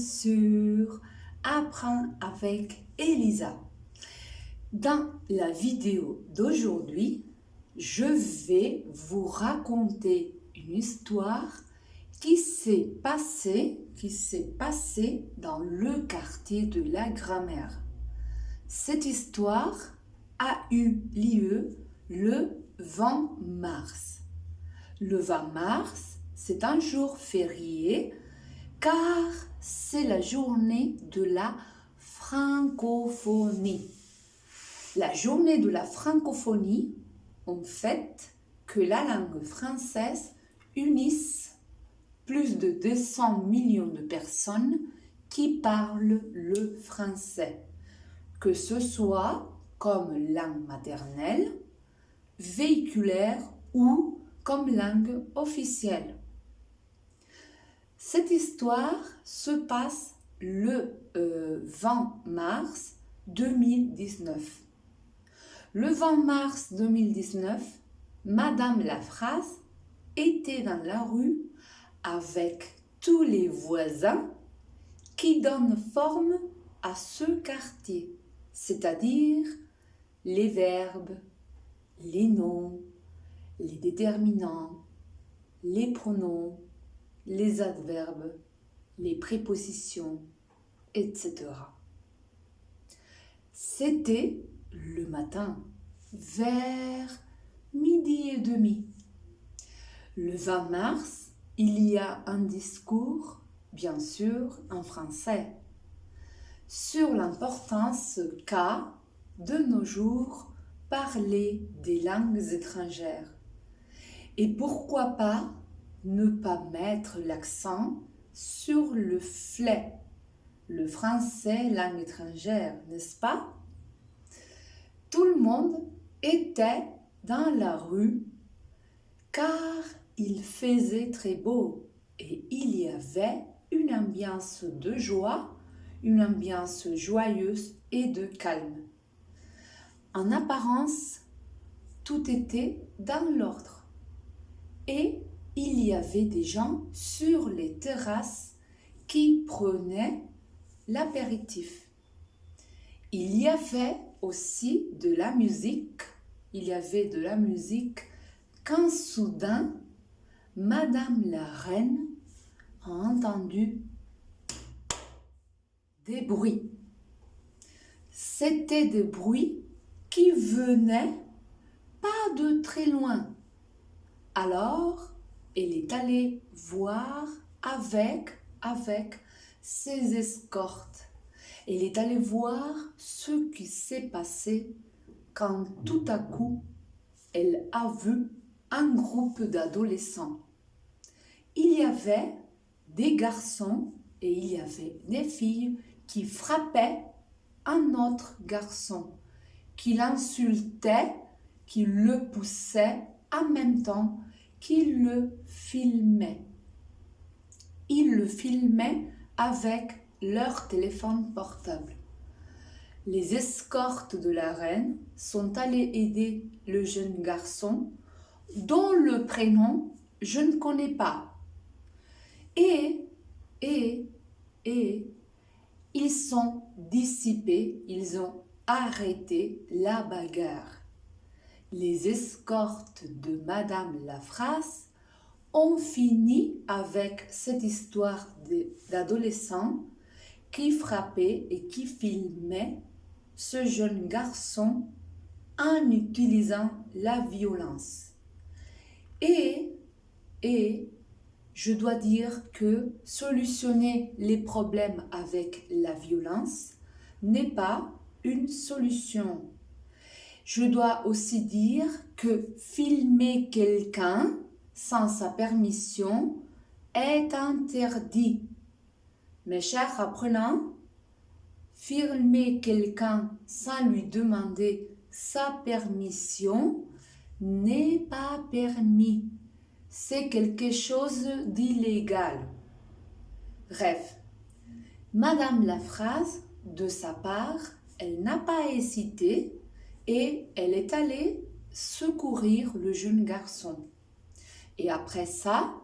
sur Apprends avec Elisa. Dans la vidéo d'aujourd'hui, je vais vous raconter une histoire qui s'est passée dans le quartier de la Grammaire. Cette histoire a eu lieu le 20 mars. Le 20 mars, c'est un jour férié car c'est la journée de la francophonie. La journée de la francophonie, en fait, que la langue française unisse plus de 200 millions de personnes qui parlent le français, que ce soit comme langue maternelle, véhiculaire ou comme langue officielle. Cette histoire se passe le 20 mars 2019. Le 20 mars 2019, Madame Lafrase était dans la rue avec tous les voisins qui donnent forme à ce quartier, c'est-à-dire les verbes, les noms, les déterminants, les pronoms, les adverbes, les prépositions, etc. C'était le matin, vers 12h30. Le 20 mars, il y a un discours, bien sûr, en français, sur l'importance qu'a, de nos jours, parler des langues étrangères. Et pourquoi pas ne pas mettre l'accent sur le FLE, le français langue étrangère, n'est-ce pas? Tout le monde était dans la rue car il faisait très beau et il y avait une ambiance de joie, une ambiance joyeuse et de calme. En apparence, tout était dans l'ordre et il y avait des gens sur les terrasses qui prenaient l'apéritif. Il y avait aussi de la musique. Quand soudain, Madame la Reine a entendu des bruits. C'était des bruits qui venaient pas de très loin. Alors, elle est allée voir avec ses escortes. Elle est allée voir ce qui s'est passé quand tout à coup, elle a vu un groupe d'adolescents. Il y avait des garçons et il y avait des filles qui frappaient un autre garçon, qui l'insultaient, qui le poussaient en même temps qu'il le filmait. Ils le filmaient avec leur téléphone portable. Les escortes de la reine sont allées aider le jeune garçon dont le prénom je ne connais pas. Et ils sont dissipés, ils ont arrêté la bagarre. Les escortes de Madame Lafrase ont fini avec cette histoire d'adolescents qui frappaient et qui filmaient ce jeune garçon en utilisant la violence. Et je dois dire que solutionner les problèmes avec la violence n'est pas une solution. Je dois aussi dire que filmer quelqu'un sans sa permission est interdit. Mes chers apprenants, filmer quelqu'un sans lui demander sa permission n'est pas permis. C'est quelque chose d'illégal. Bref, Madame Lafrase, de sa part, elle n'a pas hésité et elle est allée secourir le jeune garçon. Et après ça,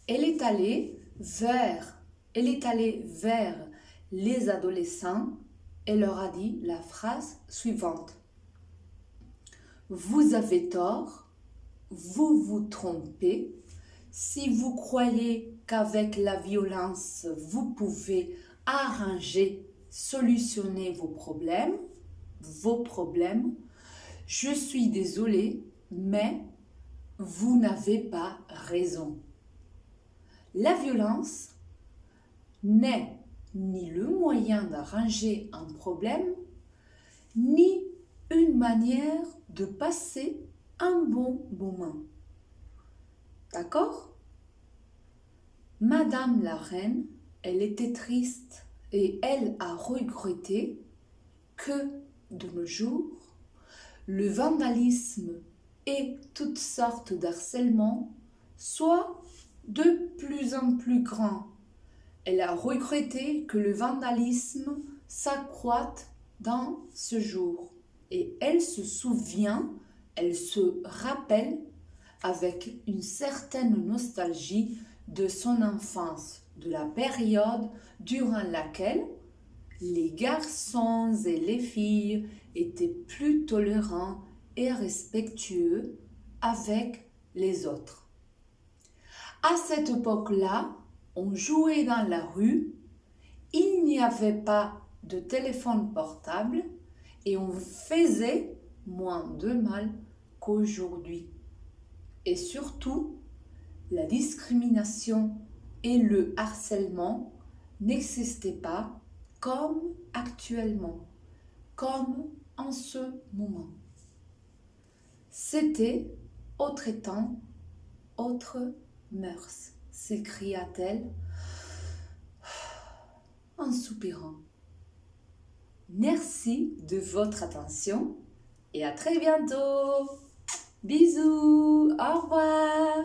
elle est allée vers elle est allée vers les adolescents et leur a dit la phrase suivante. Vous avez tort, vous vous trompez. Si vous croyez qu'avec la violence, vous pouvez arranger, solutionner vos problèmes, je suis désolée, mais vous n'avez pas raison. La violence n'est ni le moyen d'arranger un problème, ni une manière de passer un bon moment. D'accord? Madame la reine, elle était triste et elle a regretté que de nos jours, le vandalisme et toutes sortes d'harcèlement soient de plus en plus grands. Elle a regretté que le vandalisme s'accroître dans ce jour. Et elle se souvient, elle se rappelle avec une certaine nostalgie de son enfance, de la période durant laquelle les garçons et les filles étaient plus tolérants et respectueux avec les autres. À cette époque-là, on jouait dans la rue, il n'y avait pas de téléphone portable et on faisait moins de mal qu'aujourd'hui. Et surtout, la discrimination et le harcèlement n'existaient pas comme actuellement, comme en ce moment. C'était autre temps, autre mœurs, s'écria-t-elle en soupirant. Merci de votre attention et à très bientôt. Bisous, au revoir.